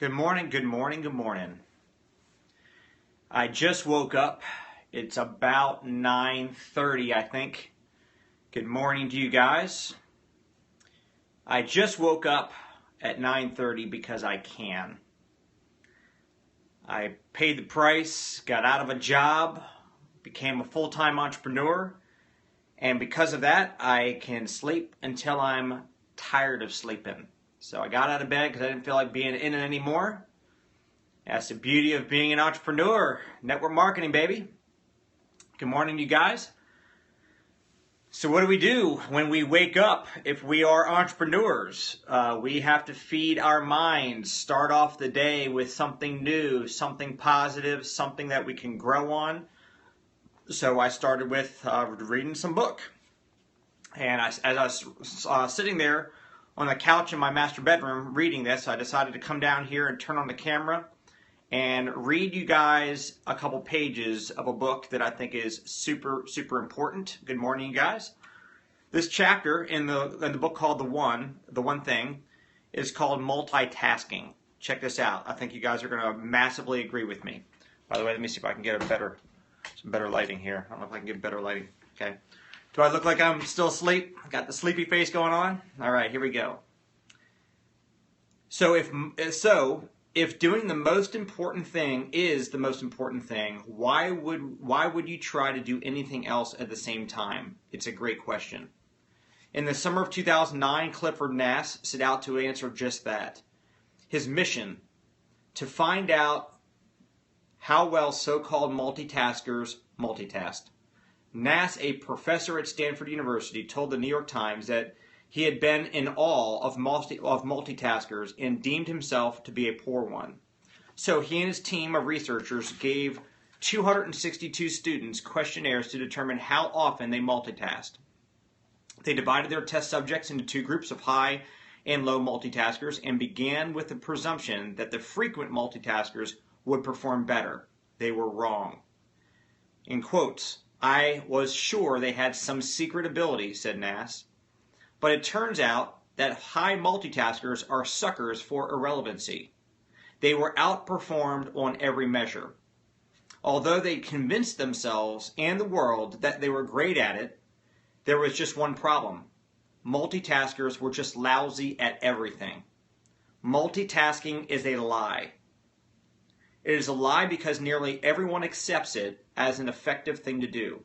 Good morning, good morning, good morning. I just woke up. It's about 9:30, I think. Good morning to you guys. I just woke up at 9:30 because I can. I paid the price, got out of a job, became a full-time entrepreneur, and because of that, I can sleep until I'm tired of sleeping. So I got out of bed because I didn't feel like being in it anymore. That's the beauty of being an entrepreneur. Network marketing, baby. Good morning, you guys. So what do we do when we wake up if we are entrepreneurs? We have to feed our minds, start off the day with something new, something positive, something that we can grow on. So I started with reading some book. And as I was sitting there on the couch in my master bedroom reading this, I decided to come down here and turn on the camera and read you guys a couple pages of a book that I think is super, super important. Good morning, you guys. This chapter in the book called The One Thing, is called Multitasking. Check this out. I think you guys are going to massively agree with me. By the way, let me see if I can get some better lighting here. I don't know if I can get better lighting. Okay. Do I look like I'm still asleep? Got the sleepy face going on? All right, here we go. So if doing the most important thing is the most important thing, why would you try to do anything else at the same time? It's a great question. In the summer of 2009, Clifford Nass set out to answer just that. His mission, to find out how well so-called multitaskers multitasked. Nass, a professor at Stanford University, told the New York Times that he had been in awe of multitaskers and deemed himself to be a poor one. So he and his team of researchers gave 262 students questionnaires to determine how often they multitasked. They divided their test subjects into two groups of high and low multitaskers and began with the presumption that the frequent multitaskers would perform better. They were wrong. In quotes, "I was sure they had some secret ability," said Nass. But it turns out that high multitaskers are suckers for irrelevancy. They were outperformed on every measure. Although they convinced themselves and the world that they were great at it, there was just one problem. Multitaskers were just lousy at everything. Multitasking is a lie. It is a lie because nearly everyone accepts it as an effective thing to do.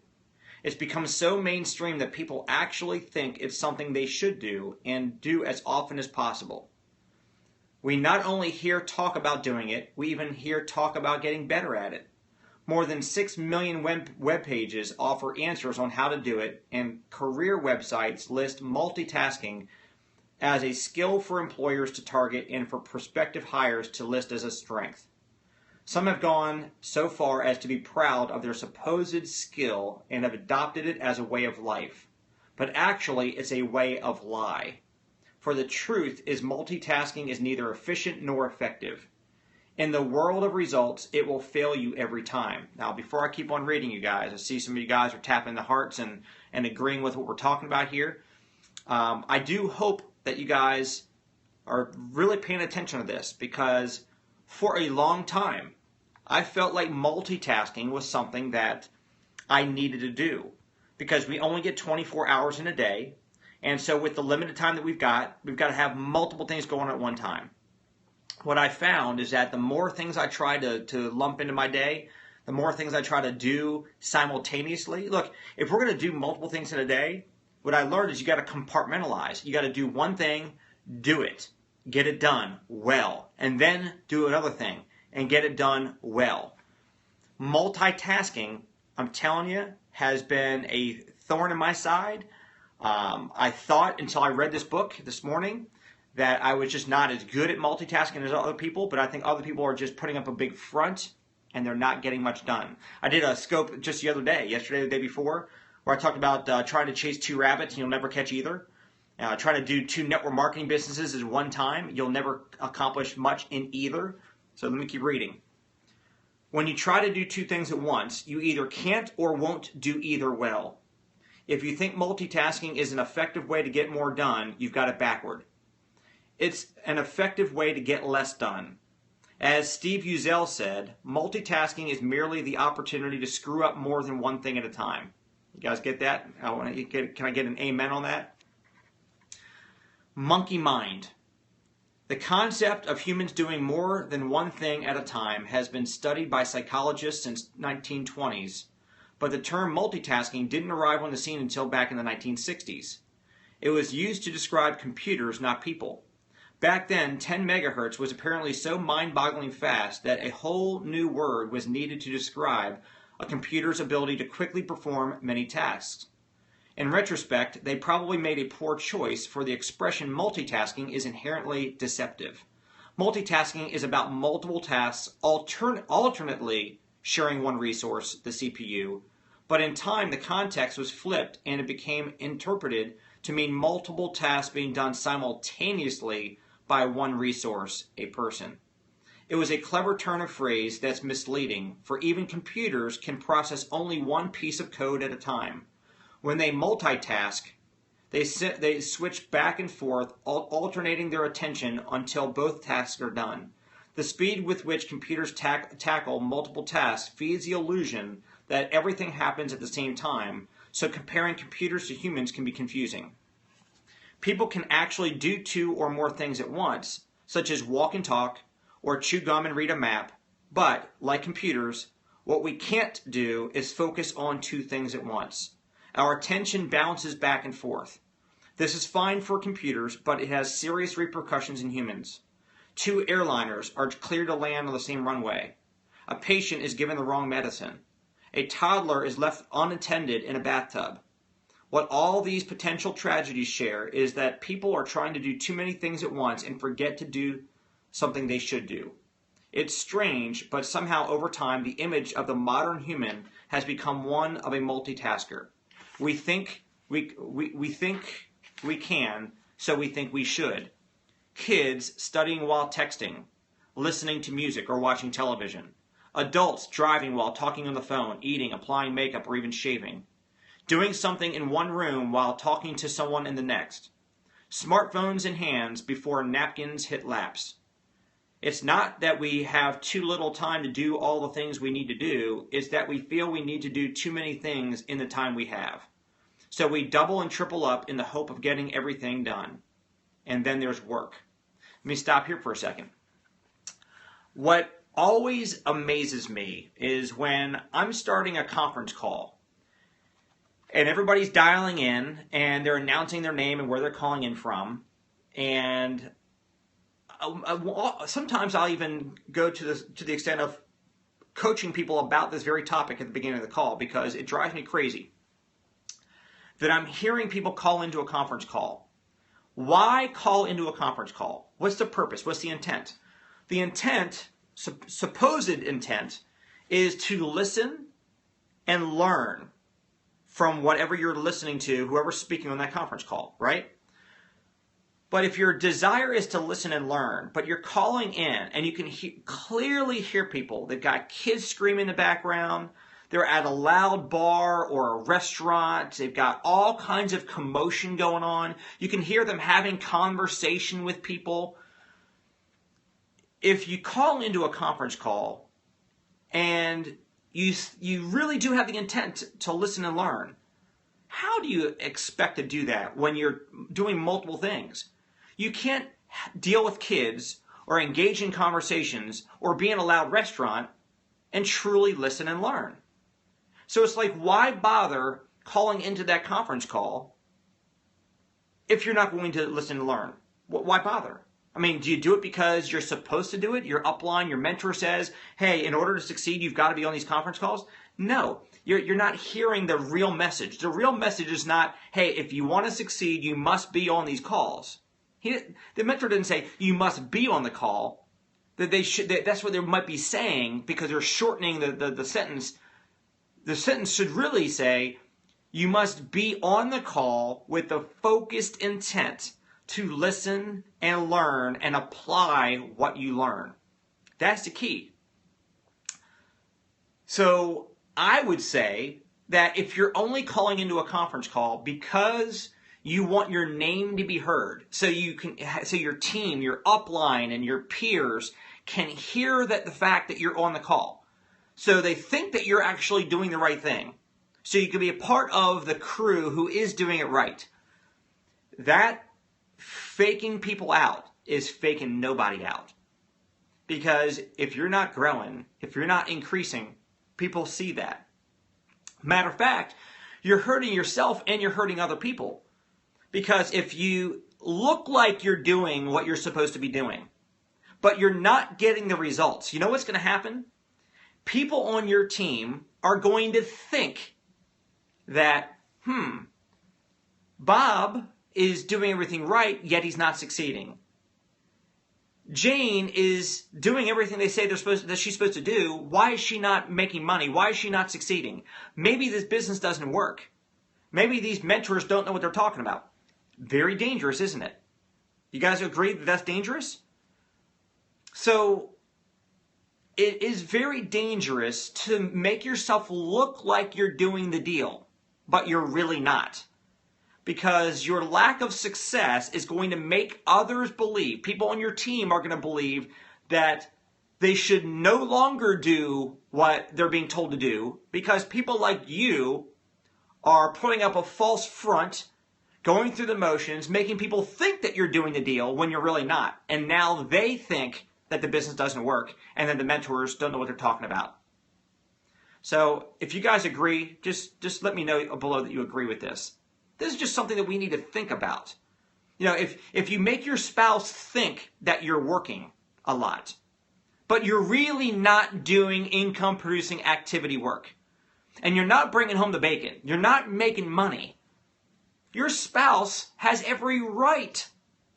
It's become so mainstream that people actually think it's something they should do and do as often as possible. We not only hear talk about doing it, we even hear talk about getting better at it. More than 6 million web pages offer answers on how to do it, and career websites list multitasking as a skill for employers to target and for prospective hires to list as a strength. Some have gone so far as to be proud of their supposed skill and have adopted it as a way of life. But actually, it's a way of lie. For the truth is multitasking is neither efficient nor effective. In the world of results, it will fail you every time. Now, before I keep on reading, you guys, I see some of you guys are tapping the hearts and agreeing with what we're talking about here. I do hope that you guys are really paying attention to this, because for a long time, I felt like multitasking was something that I needed to do, because we only get 24 hours in a day. And so with the limited time that we've got to have multiple things going on at one time. What I found is that the more things I try to lump into my day, the more things I try to do simultaneously. Look, if we're going to do multiple things in a day, what I learned is you got to compartmentalize. You got to do one thing, do it, get it done well, and then do another thing and get it done well. Multitasking, I'm telling you, has been a thorn in my side. I thought until I read this book this morning that I was just not as good at multitasking as other people, but I think other people are just putting up a big front and they're not getting much done. I did a scope just the other day, yesterday, the day before, where I talked about trying to chase two rabbits and you'll never catch either. Trying to do two network marketing businesses at one time, you'll never accomplish much in either. So let me keep reading. When you try to do two things at once, you either can't or won't do either well. If you think multitasking is an effective way to get more done, you've got it backward. It's an effective way to get less done. As Steve Uzel said, multitasking is merely the opportunity to screw up more than one thing at a time. You guys get that? Can I get an amen on that? Monkey mind. The concept of humans doing more than one thing at a time has been studied by psychologists since 1920s, but the term multitasking didn't arrive on the scene until back in the 1960s. It was used to describe computers, not people. Back then, 10 megahertz was apparently so mind-boggling fast that a whole new word was needed to describe a computer's ability to quickly perform many tasks. In retrospect, they probably made a poor choice, for the expression multitasking is inherently deceptive. Multitasking is about multiple tasks alternately sharing one resource, the CPU, but in time the context was flipped and it became interpreted to mean multiple tasks being done simultaneously by one resource, a person. It was a clever turn of phrase that's misleading, for even computers can process only one piece of code at a time. When they multitask, they switch back and forth, alternating their attention until both tasks are done. The speed with which computers tackle multiple tasks feeds the illusion that everything happens at the same time, so comparing computers to humans can be confusing. People can actually do two or more things at once, such as walk and talk, or chew gum and read a map, but, like computers, what we can't do is focus on two things at once. Our attention bounces back and forth. This is fine for computers, but it has serious repercussions in humans. Two airliners are cleared to land on the same runway. A patient is given the wrong medicine. A toddler is left unattended in a bathtub. What all these potential tragedies share is that people are trying to do too many things at once and forget to do something they should do. It's strange, but somehow over time the image of the modern human has become one of a multitasker. We think we can, so we think we should. Kids studying while texting, listening to music or watching television. Adults driving while talking on the phone, eating, applying makeup, or even shaving. Doing something in one room while talking to someone in the next. Smartphones in hands before napkins hit laps. It's not that we have too little time to do all the things we need to do, it's that we feel we need to do too many things in the time we have. So we double and triple up in the hope of getting everything done. And then there's work. Let me stop here for a second. What always amazes me is when I'm starting a conference call and everybody's dialing in and they're announcing their name and where they're calling in from, and sometimes I'll even go to the extent of coaching people about this very topic at the beginning of the call, because it drives me crazy that I'm hearing people call into a conference call. Why call into a conference call? What's the purpose? What's the intent? The intent, supposed intent, is to listen and learn from whatever you're listening to, whoever's speaking on that conference call, right? But if your desire is to listen and learn, but you're calling in and you can clearly hear people, they've got kids screaming in the background, they're at a loud bar or a restaurant, they've got all kinds of commotion going on, you can hear them having conversation with people. If you call into a conference call and you really do have the intent to listen and learn, how do you expect to do that when you're doing multiple things? You can't deal with kids or engage in conversations or be in a loud restaurant and truly listen and learn. So it's like, why bother calling into that conference call if you're not going to listen and learn? Why bother? I mean, do you do it because you're supposed to do it? Your upline, your mentor says, hey, in order to succeed, you've got to be on these conference calls? No, you're not hearing the real message. The real message is not, hey, if you want to succeed, you must be on these calls. The mentor didn't say, you must be on the call. That's what they might be saying, because they're shortening the sentence. The sentence should really say, you must be on the call with the focused intent to listen and learn and apply what you learn. That's the key. So I would say that if you're only calling into a conference call because You want your name to be heard, so your team, your upline, and your peers can hear that the fact that you're on the call. So they think that you're actually doing the right thing. So you can be a part of the crew who is doing it right. That faking people out is faking nobody out. Because if you're not growing, if you're not increasing, people see that. Matter of fact, you're hurting yourself and you're hurting other people. Because if you look like you're doing what you're supposed to be doing, but you're not getting the results, you know what's going to happen? People on your team are going to think that, Bob is doing everything right, yet he's not succeeding. Jane is doing everything they say that she's supposed to do. Why is she not making money? Why is she not succeeding? Maybe this business doesn't work. Maybe these mentors don't know what they're talking about. Very dangerous, isn't it? You guys agree that that's dangerous? So it is very dangerous to make yourself look like you're doing the deal, but you're really not. Because your lack of success is going to make others believe, people on your team are going to believe that they should no longer do what they're being told to do because people like you are putting up a false front, going through the motions, making people think that you're doing the deal when you're really not. And now they think that the business doesn't work and that the mentors don't know what they're talking about. So if you guys agree, just let me know below that you agree with this. This is just something that we need to think about. You know, if you make your spouse think that you're working a lot, but you're really not doing income-producing activity work, and you're not bringing home the bacon, you're not making money, your spouse has every right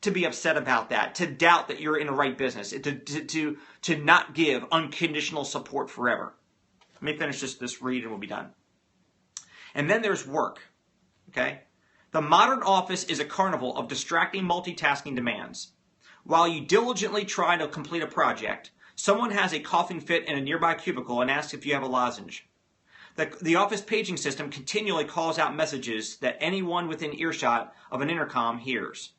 to be upset about that, to doubt that you're in the right business, to not give unconditional support forever. Let me finish this read and we'll be done. And then there's work, okay? The modern office is a carnival of distracting multitasking demands. While you diligently try to complete a project, someone has a coughing fit in a nearby cubicle and asks if you have a lozenge. The office paging system continually calls out messages that anyone within earshot of an intercom hears.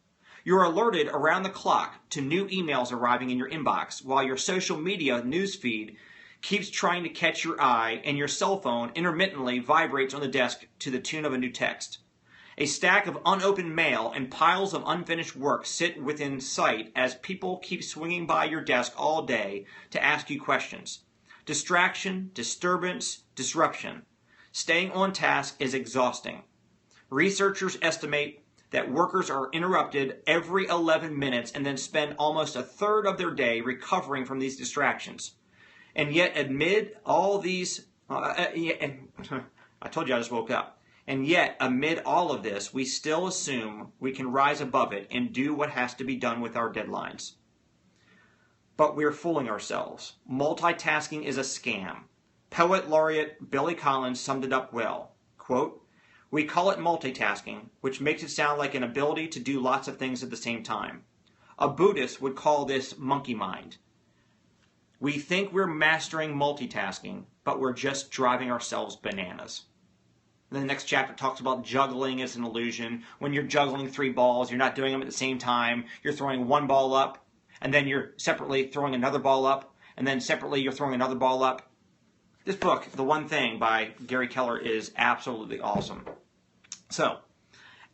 You're alerted around the clock to new emails arriving in your inbox, while your social media newsfeed keeps trying to catch your eye and your cell phone intermittently vibrates on the desk to the tune of a new text. A stack of unopened mail and piles of unfinished work sit within sight as people keep swinging by your desk all day to ask you questions. Distraction, disturbance, disruption. Staying on task is exhausting. Researchers estimate that workers are interrupted every 11 minutes and then spend almost a third of their day recovering from these distractions. And yet amid all these, I told you I just woke up. And yet, amid all of this, we still assume we can rise above it and do what has to be done with our deadlines. But we're fooling ourselves. Multitasking is a scam. Poet laureate Billy Collins summed it up well. Quote, "We call it multitasking, which makes it sound like an ability to do lots of things at the same time. A Buddhist would call this monkey mind. We think we're mastering multitasking, but we're just driving ourselves bananas." And the next chapter talks about juggling as an illusion. When you're juggling 3 balls, you're not doing them at the same time. You're throwing one ball up, and then you're separately throwing another ball up, and then separately you're throwing another ball up. This book, The One Thing by Gary Keller, is absolutely awesome. So,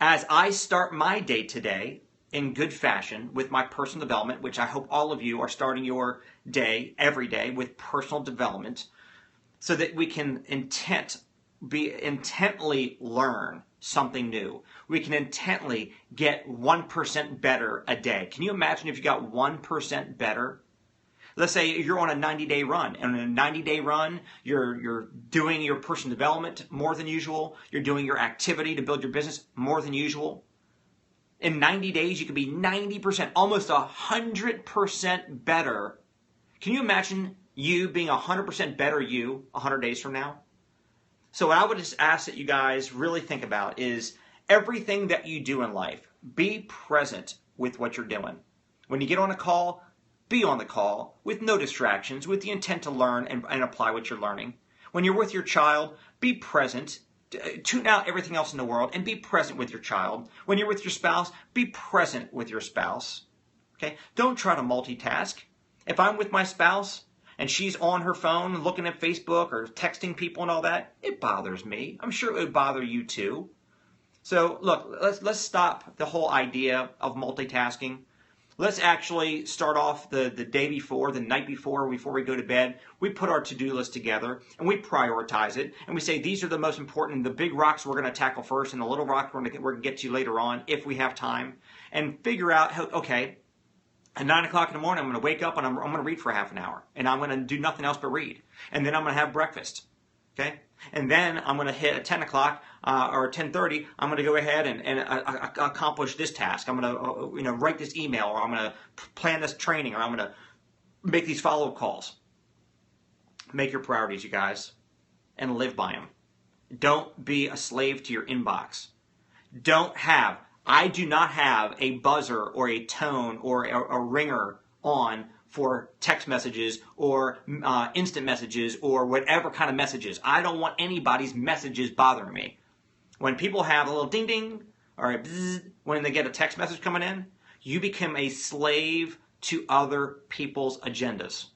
as I start my day today in good fashion with my personal development, which I hope all of you are starting your day every day with personal development, so that we can intently learn something new. We can intently get 1% better a day. Can you imagine if you got 1% better? Let's say you're on a 90-day run, and in a 90-day run, you're doing your personal development more than usual. You're doing your activity to build your business more than usual. In 90 days, you could be 90%, almost 100% better. Can you imagine you being 100% better you 100 days from now? So what I would just ask that you guys really think about is everything that you do in life, be present with what you're doing. When you get on a call, be on the call with no distractions, with the intent to learn and apply what you're learning. When you're with your child, be present Tune out everything else in the world and be present with your child. When you're with your spouse, be present with your spouse. Okay? Don't try to multitask. If I'm with my spouse and she's on her phone looking at Facebook or texting people and all that, it bothers me. I'm sure it would bother you too. So look, let's stop the whole idea of multitasking. Let's actually start off the day before, the night before we go to bed. We put our to-do list together and we prioritize it. And we say these are the most important, the big rocks we're going to tackle first and the little rocks we're going to get to later on if we have time. And figure out, how, okay, at 9 o'clock in the morning, I'm going to wake up and I'm going to read for half an hour. And I'm going to do nothing else but read. And then I'm going to have breakfast. Okay? And then I'm going to hit at 10 o'clock or 10:30, I'm going to go ahead and accomplish this task. I'm going to write this email, or I'm going to plan this training, or I'm going to make these follow-up calls. Make your priorities, you guys, and live by them. Don't be a slave to your inbox. I do not have a buzzer or a tone or a ringer on for text messages or instant messages or whatever kind of messages. I don't want anybody's messages bothering me. When people have a little ding ding or a bzz when they get a text message coming in, you become a slave to other people's agendas.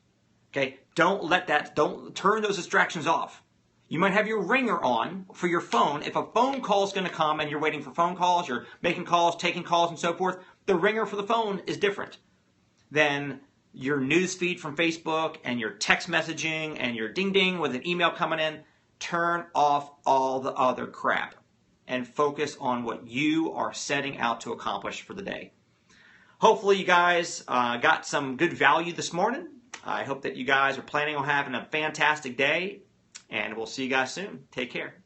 Okay? Don't turn those distractions off. You might have your ringer on for your phone. If a phone call is going to come and you're waiting for phone calls, you're making calls, taking calls, and so forth, the ringer for the phone is different than your news feed from Facebook and your text messaging and your ding ding with an email coming in. Turn off all the other crap and focus on what you are setting out to accomplish for the day. Hopefully you guys got some good value this morning. I hope that you guys are planning on having a fantastic day, and we'll see you guys soon. Take care.